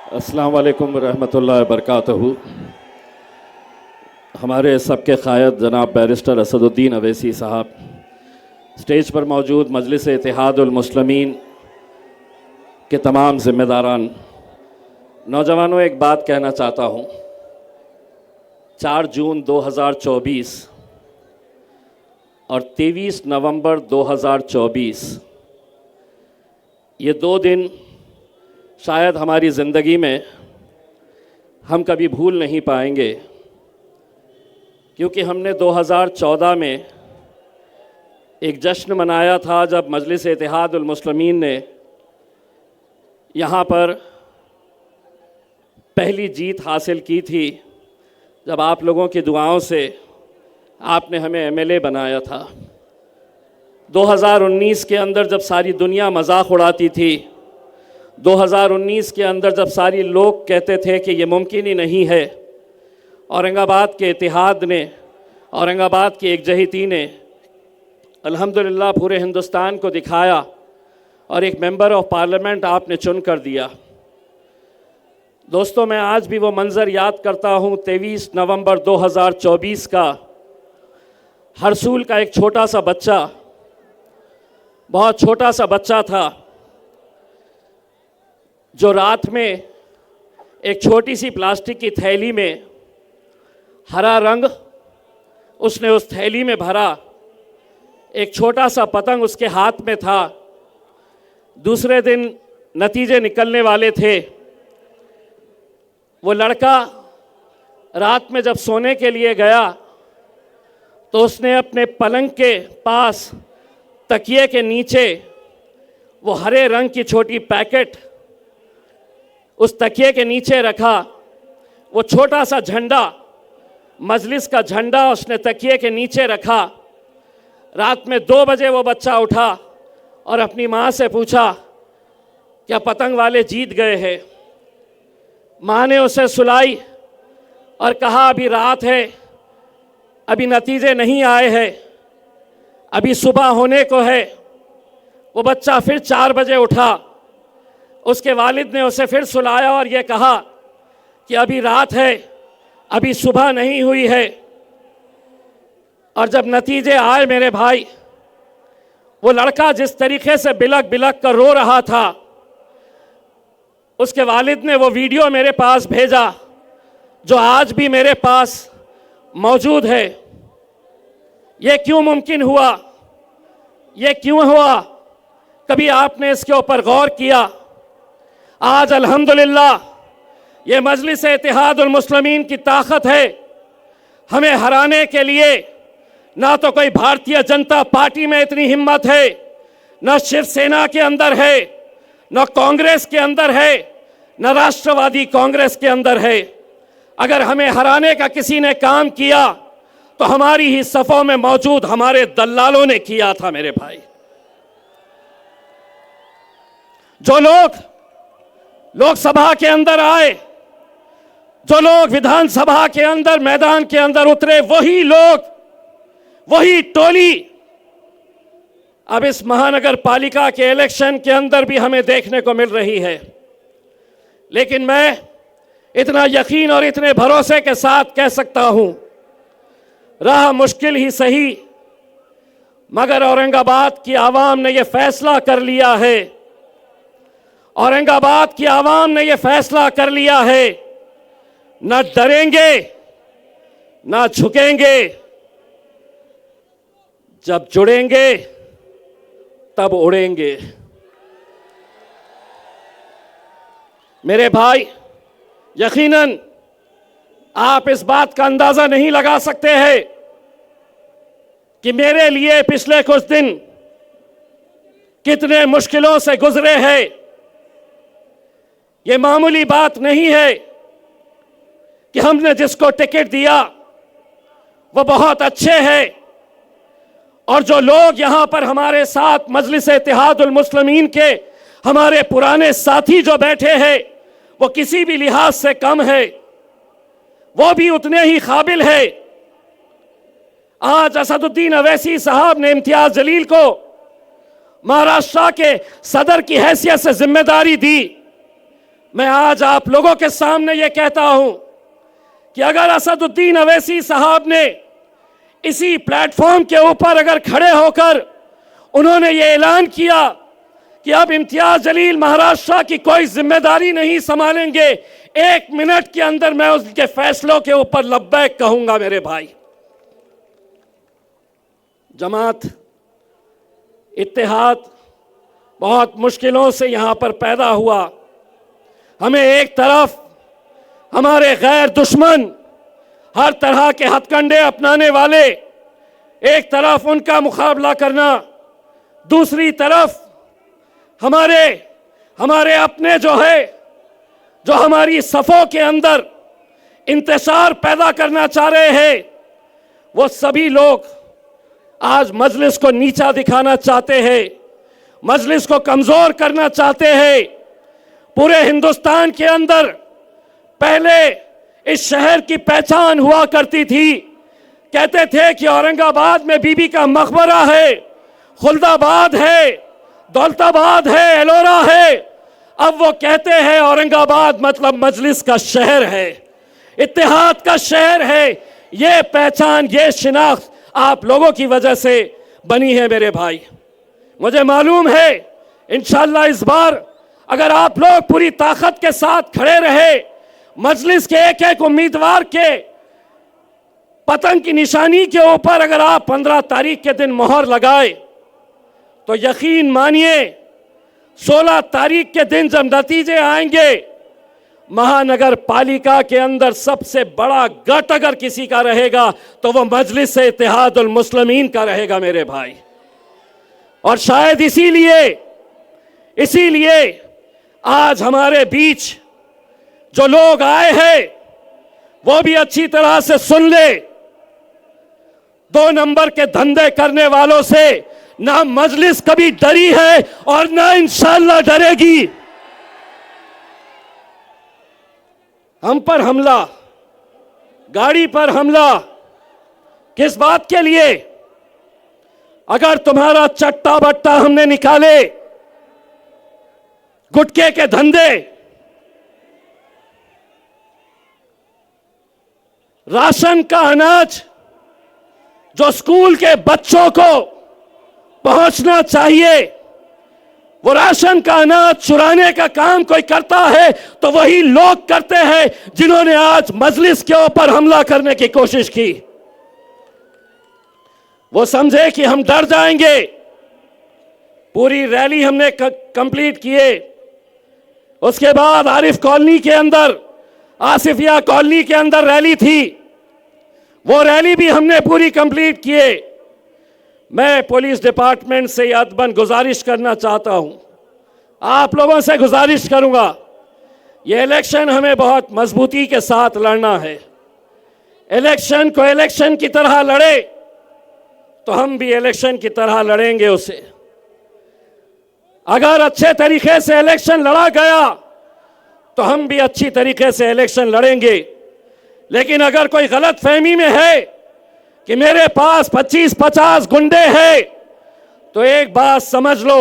अस्सलाम वालेकुम रहमतुल्लाहि व बरकातहू। हमारे सबके क़ायद जनाब बैरिस्टर असदुद्दीन अवैसी साहब, स्टेज पर मौजूद मजलिस इत्तेहादुल मुस्लिमीन के तमाम ज़िम्मेदारान, नौजवानों, एक बात कहना चाहता हूँ। 4 जून 2024 और 23 नवंबर 2024 ये 2 दिन शायद हमारी ज़िंदगी में हम कभी भूल नहीं पाएंगे, क्योंकि हमने 2014 में एक जश्न मनाया था जब मजलिस इत्तेहादुल मुस्लिमीन ने यहाँ पर पहली जीत हासिल की थी, जब आप लोगों की दुआओं से आपने हमें एमएलए बनाया था। 2019 के अंदर जब सारी दुनिया मजाक उड़ाती थी, 2019 के अंदर जब सारी लोग कहते थे कि ये मुमकिन ही नहीं है, औरंगाबाद के इत्तेहाद ने, औरंगाबाद की एकजहती ने अल्हम्दुलिल्लाह पूरे हिंदुस्तान को दिखाया और एक मेंबर ऑफ पार्लियामेंट आपने चुन कर दिया। दोस्तों, मैं आज भी वो मंज़र याद करता हूँ 23 नवंबर 2024 का। हरसूल का एक छोटा सा बच्चा, बहुत छोटा सा बच्चा था, जो रात में एक छोटी सी प्लास्टिक की थैली में हरा रंग उसने उस थैली में भरा, एक छोटा सा पतंग उसके हाथ में था। दूसरे दिन नतीजे निकलने वाले थे। वो लड़का रात में जब सोने के लिए गया तो उसने अपने पलंग के पास तकिए के नीचे वो हरे रंग की छोटी पैकेट उस तकिए के नीचे रखा। वो छोटा सा झंडा, मजलिस का झंडा, उसने तकिए के नीचे रखा। रात में 2 बजे वो बच्चा उठा और अपनी माँ से पूछा, क्या पतंग वाले जीत गए हैं? माँ ने उसे सुलाई और कहा, अभी रात है, अभी नतीजे नहीं आए हैं, अभी सुबह होने को है। वो बच्चा फिर 4 बजे उठा। उसके वालिद ने उसे फिर सुलाया और ये कहा कि अभी रात है, अभी सुबह नहीं हुई है। और जब नतीजे आए मेरे भाई, वो लड़का जिस तरीके से बिलक बिलक कर रो रहा था, उसके वालिद ने वो वीडियो मेरे पास भेजा, जो आज भी मेरे पास मौजूद है। ये क्यों मुमकिन हुआ? ये क्यों हुआ? कभी आपने इसके ऊपर गौर किया? आज अल्हम्दुलिल्लाह ये मजलिस इत्तेहादुल मुस्लिमीन की ताकत है। हमें हराने के लिए ना तो कोई भारतीय जनता पार्टी में इतनी हिम्मत है, न शिवसेना के अंदर है, न कांग्रेस के अंदर है, न राष्ट्रवादी कांग्रेस के अंदर है। अगर हमें हराने का किसी ने काम किया तो हमारी ही सफ़ों में मौजूद हमारे दल्लालों ने किया था मेरे भाई। जो लोग लोकसभा के अंदर आए, जो लोग विधानसभा के अंदर मैदान के अंदर उतरे, वही लोग, वही टोली अब इस महानगर पालिका के इलेक्शन के अंदर भी हमें देखने को मिल रही है। लेकिन मैं इतना यकीन और इतने भरोसे के साथ कह सकता हूं, राह मुश्किल ही सही, मगर औरंगाबाद की आवाम ने यह फैसला कर लिया है, औरंगाबाद की आवाम ने यह फैसला कर लिया है, न डरेंगे न झुकेंगे। जब जुड़ेंगे तब उड़ेंगे। मेरे भाई, यकीनन आप इस बात का अंदाजा नहीं लगा सकते हैं कि मेरे लिए पिछले कुछ दिन कितने मुश्किलों से गुजरे हैं। ये मामूली बात नहीं है कि हमने जिसको टिकट दिया वो बहुत अच्छे हैं, और जो लोग यहां पर हमारे साथ मजलिस इत्तेहादुल मुस्लिमीन के हमारे पुराने साथी जो बैठे हैं, वो किसी भी लिहाज से कम है, वो भी उतने ही काबिल है। आज असदुद्दीन अवैसी साहब ने इम्तियाज जलील को महाराष्ट्र के सदर की हैसियत से जिम्मेदारी दी। मैं आज आप लोगों के सामने ये कहता हूं कि अगर असदुद्दीन अवैसी साहब ने इसी प्लेटफॉर्म के ऊपर अगर खड़े होकर उन्होंने ये ऐलान किया कि अब इम्तियाज जलील महाराष्ट्र की कोई जिम्मेदारी नहीं संभालेंगे, 1 मिनट के अंदर मैं उसके फैसलों के ऊपर लब्बैक कहूंगा। मेरे भाई, जमात इत्तेहाद बहुत मुश्किलों से यहां पर पैदा हुआ। हमें एक तरफ हमारे गैर दुश्मन, हर तरह के हथकंडे अपनाने वाले, एक तरफ उनका मुकाबला करना, दूसरी तरफ हमारे अपने जो हमारी सफ़ों के अंदर इंतशार पैदा करना चाह रहे हैं, वो सभी लोग आज मजलिस को नीचा दिखाना चाहते हैं, मजलिस को कमज़ोर करना चाहते हैं। पूरे हिंदुस्तान के अंदर पहले इस शहर की पहचान हुआ करती थी, कहते थे कि औरंगाबाद में बीबी का मकबरा है, खुल्दाबाद है, दौलताबाद है, एलोरा है। अब वो कहते हैं औरंगाबाद मतलब मजलिस का शहर है, इत्तेहाद का शहर है। ये पहचान, ये शिनाख्त आप लोगों की वजह से बनी है मेरे भाई। मुझे मालूम है इंशाअल्लाह इस बार अगर आप लोग पूरी ताकत के साथ खड़े रहे, मजलिस के एक एक उम्मीदवार के पतंग की निशानी के ऊपर अगर आप 15 तारीख के दिन मोहर लगाए, तो यकीन मानिए 16 तारीख के दिन जब नतीजे आएंगे, महानगर पालिका के अंदर सबसे बड़ा गट अगर किसी का रहेगा तो वो मजलिस इत्तेहादुल मुस्लिमीन का रहेगा मेरे भाई। और शायद इसीलिए आज हमारे बीच जो लोग आए हैं वो भी अच्छी तरह से सुन ले, 2 नंबर के धंधे करने वालों से ना मजलिस कभी डरी है और ना इंशाअल्लाह डरेगी। हम पर हमला, गाड़ी पर हमला, किस बात के लिए? अगर तुम्हारा चट्टा बट्टा हमने निकाले, गुटखे के धंधे, राशन का अनाज जो स्कूल के बच्चों को पहुंचना चाहिए, वो राशन का अनाज चुराने का काम कोई करता है तो वही लोग करते हैं जिन्होंने आज मजलिस के ऊपर हमला करने की कोशिश की। वो समझे कि हम डर जाएंगे। पूरी रैली हमने कंप्लीट किए, उसके बाद आरिफ कॉलोनी के अंदर, आसिफिया कॉलोनी के अंदर रैली थी, वो रैली भी हमने पूरी कंप्लीट किए। मैं पुलिस डिपार्टमेंट से अदबन गुजारिश करना चाहता हूं, आप लोगों से गुजारिश करूंगा, ये इलेक्शन हमें बहुत मजबूती के साथ लड़ना है। इलेक्शन को इलेक्शन की तरह लड़े तो हम भी इलेक्शन की तरह लड़ेंगे उसे। अगर अच्छे तरीके से इलेक्शन लड़ा गया तो हम भी अच्छी तरीके से इलेक्शन लड़ेंगे। लेकिन अगर कोई गलत फहमी में है कि मेरे पास 25-50 गुंडे हैं, तो एक बात समझ लो,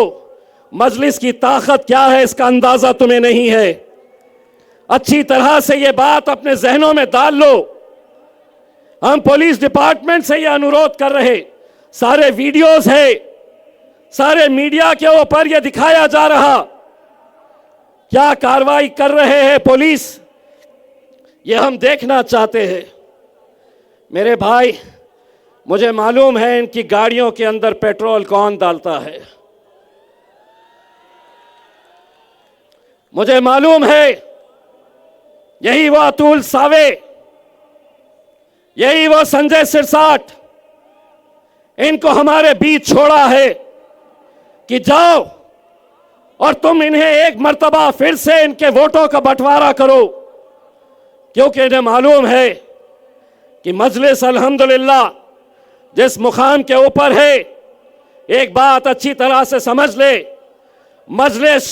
मजलिस की ताकत क्या है इसका अंदाजा तुम्हें नहीं है। अच्छी तरह से ये बात अपने जहनों में डाल लो। हम पुलिस डिपार्टमेंट से ये अनुरोध कर रहे, सारे वीडियोस है, सारे मीडिया के ऊपर ये दिखाया जा रहा, क्या कार्रवाई कर रहे हैं पुलिस, ये हम देखना चाहते हैं। मेरे भाई, मुझे मालूम है इनकी गाड़ियों के अंदर पेट्रोल कौन डालता है, मुझे मालूम है यही वो अतुल सावे, यही वो संजय सिरसाट, इनको हमारे बीच छोड़ा है कि जाओ और तुम इन्हें एक मर्तबा फिर से इनके वोटों का बंटवारा करो, क्योंकि इन्हें मालूम है कि मजलिस अल्हम्दुलिल्लाह जिस मुकाम के ऊपर है, एक बात अच्छी तरह से समझ ले, मजलिस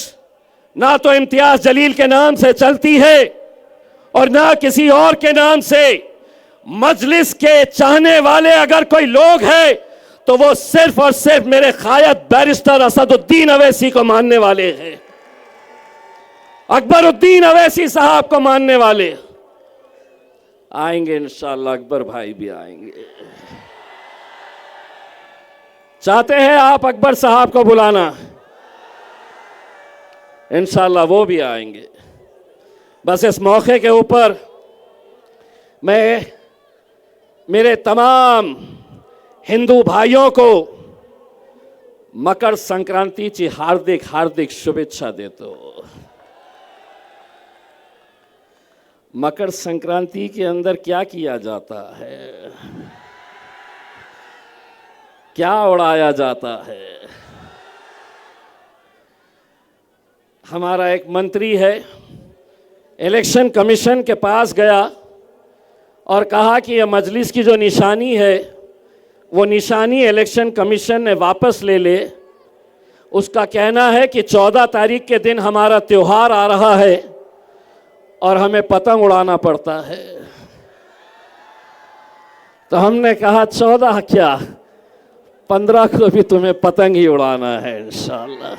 ना तो इम्तियाज जलील के नाम से चलती है और ना किसी और के नाम से। मजलिस के चाहने वाले अगर कोई लोग हैं तो वो सिर्फ और सिर्फ मेरे कायद बैरिस्टर असदुद्दीन अवैसी को मानने वाले हैं। अकबरुद्दीन अवैसी साहब को मानने वाले आएंगे इंशाअल्लाह। अकबर भाई भी आएंगे। चाहते हैं आप अकबर साहब को बुलाना? इंशाअल्लाह वो भी आएंगे। बस इस मौके के ऊपर मैं मेरे तमाम हिंदू भाइयों को मकर संक्रांति की हार्दिक हार्दिक शुभेच्छा देता हूं। मकर संक्रांति के अंदर क्या किया जाता है, क्या उड़ाया जाता है? हमारा एक मंत्री है, इलेक्शन कमीशन के पास गया और कहा कि यह मजलिस की जो निशानी है वो निशानी इलेक्शन कमीशन ने वापस ले ले। उसका कहना है कि 14 तारीख के दिन हमारा त्योहार आ रहा है और हमें पतंग उड़ाना पड़ता है। तो हमने कहा 14 क्या, 15 को भी तुम्हें पतंग ही उड़ाना है इंशाअल्लाह।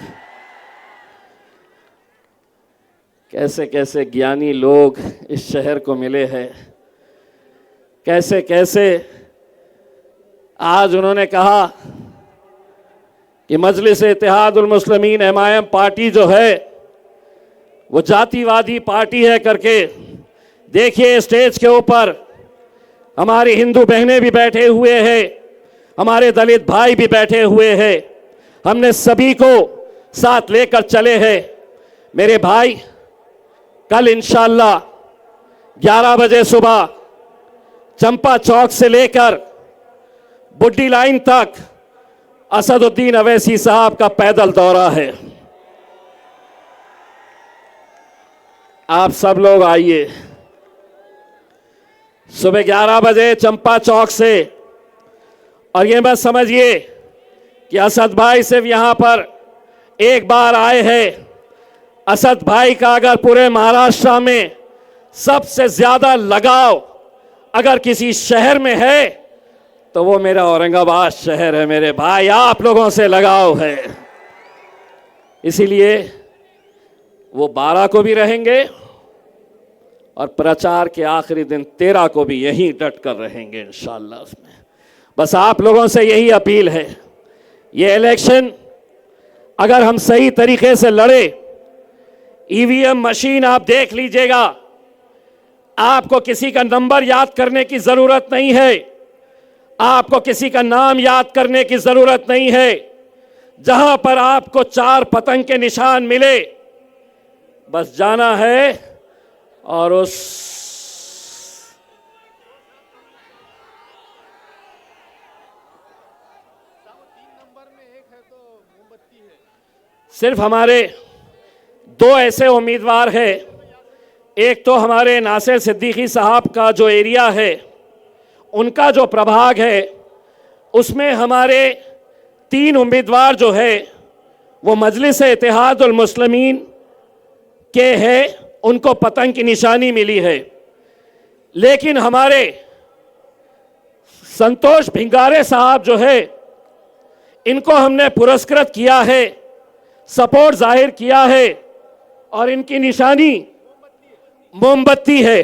कैसे कैसे ज्ञानी लोग इस शहर को मिले हैं, कैसे कैसे आज उन्होंने कहा कि मजलिस इत्तेहादुल मुस्लिमीन एमआईएम पार्टी जो है वो जातिवादी पार्टी है करके। देखिए स्टेज के ऊपर हमारी हिंदू बहनें भी बैठे हुए हैं, हमारे दलित भाई भी बैठे हुए हैं, हमने सभी को साथ लेकर चले हैं। मेरे भाई, कल इंशाअल्लाह 11 बजे सुबह चंपा चौक से लेकर बुड्डी लाइन तक असदुद्दीन अवैसी साहब का पैदल दौरा है। आप सब लोग आइए सुबह 11 बजे चंपा चौक से। और ये मत समझिए कि असद भाई सिर्फ यहां पर एक बार आए हैं। असद भाई का अगर पूरे महाराष्ट्र में सबसे ज्यादा लगाव अगर किसी शहर में है तो वो मेरा औरंगाबाद शहर है। मेरे भाई, आप लोगों से लगाव है, इसीलिए वो 12 को भी रहेंगे और प्रचार के आखिरी दिन 13 को भी यहीं डट कर रहेंगे इंशाअल्लाह। उसमें बस आप लोगों से यही अपील है, ये इलेक्शन अगर हम सही तरीके से लड़े, ईवीएम मशीन आप देख लीजिएगा, आपको किसी का नंबर याद करने की जरूरत नहीं है, आपको किसी का नाम याद करने की जरूरत नहीं है। जहां पर आपको 4 पतंग के निशान मिले, बस जाना है और उस सिर्फ हमारे 2 ऐसे उम्मीदवार हैं। एक तो हमारे नासिर सिद्दीकी साहब का जो एरिया है, उनका जो प्रभाग है, उसमें हमारे 3 उम्मीदवार जो है वो मजलिस इत्तेहादुल मुस्लिमीन के हैं, उनको पतंग की निशानी मिली है। लेकिन हमारे संतोष भिंगारे साहब जो है, इनको हमने पुरस्कृत किया है, सपोर्ट जाहिर किया है और इनकी निशानी मोमबत्ती है।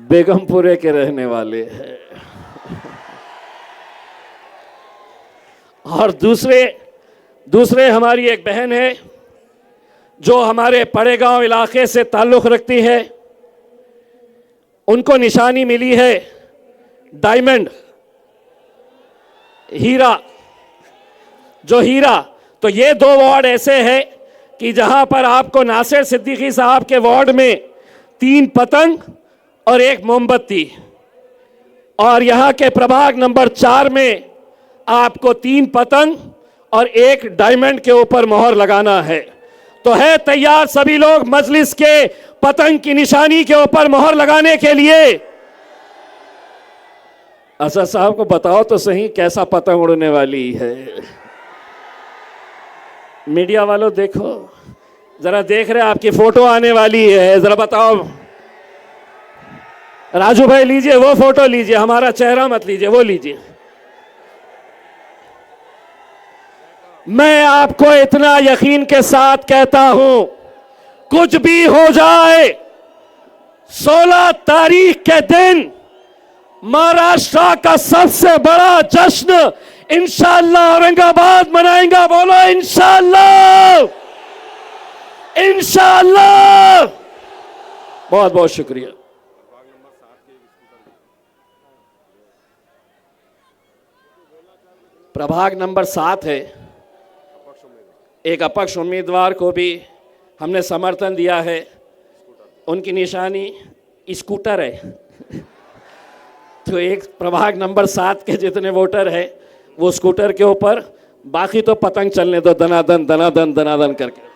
बेगमपुरे के रहने वाले हैं। और दूसरे हमारी एक बहन है जो हमारे पड़ेगांव इलाके से ताल्लुक़ रखती है, उनको निशानी मिली है डायमंड, हीरा, जो हीरा। तो ये 2 वार्ड ऐसे हैं कि जहां पर आपको नासिर सिद्दीकी साहब के वार्ड में 3 पतंग और 1 मोमबत्ती, और यहां के प्रभाग नंबर 4 में आपको 3 पतंग और 1 डायमंड के ऊपर मोहर लगाना है। तो है तैयार सभी लोग मजलिस के पतंग की निशानी के ऊपर मोहर लगाने के लिए? असद साहब को बताओ तो सही कैसा पतंग उड़ने वाली है। मीडिया वालों देखो जरा, देख रहे आपकी फोटो आने वाली है, जरा बताओ। राजू भाई लीजिए वो फोटो, लीजिए, हमारा चेहरा मत लीजिए, वो लीजिए। मैं आपको इतना यकीन के साथ कहता हूं, कुछ भी हो जाए, 16 तारीख के दिन महाराष्ट्र का सबसे बड़ा जश्न इंशाअल्लाह औरंगाबाद मनाएंगा। बोलो इंशाअल्लाह, इंशाअल्लाह। बहुत बहुत शुक्रिया। प्रभाग नंबर 7 है, एक अपक्ष उम्मीदवार को भी हमने समर्थन दिया है। उनकी निशानी स्कूटर है। तो एक प्रभाग नंबर 7 के जितने वोटर हैं वो स्कूटर के ऊपर, बाकी तो पतंग चलने दो दनादन दनादन दनादन करके।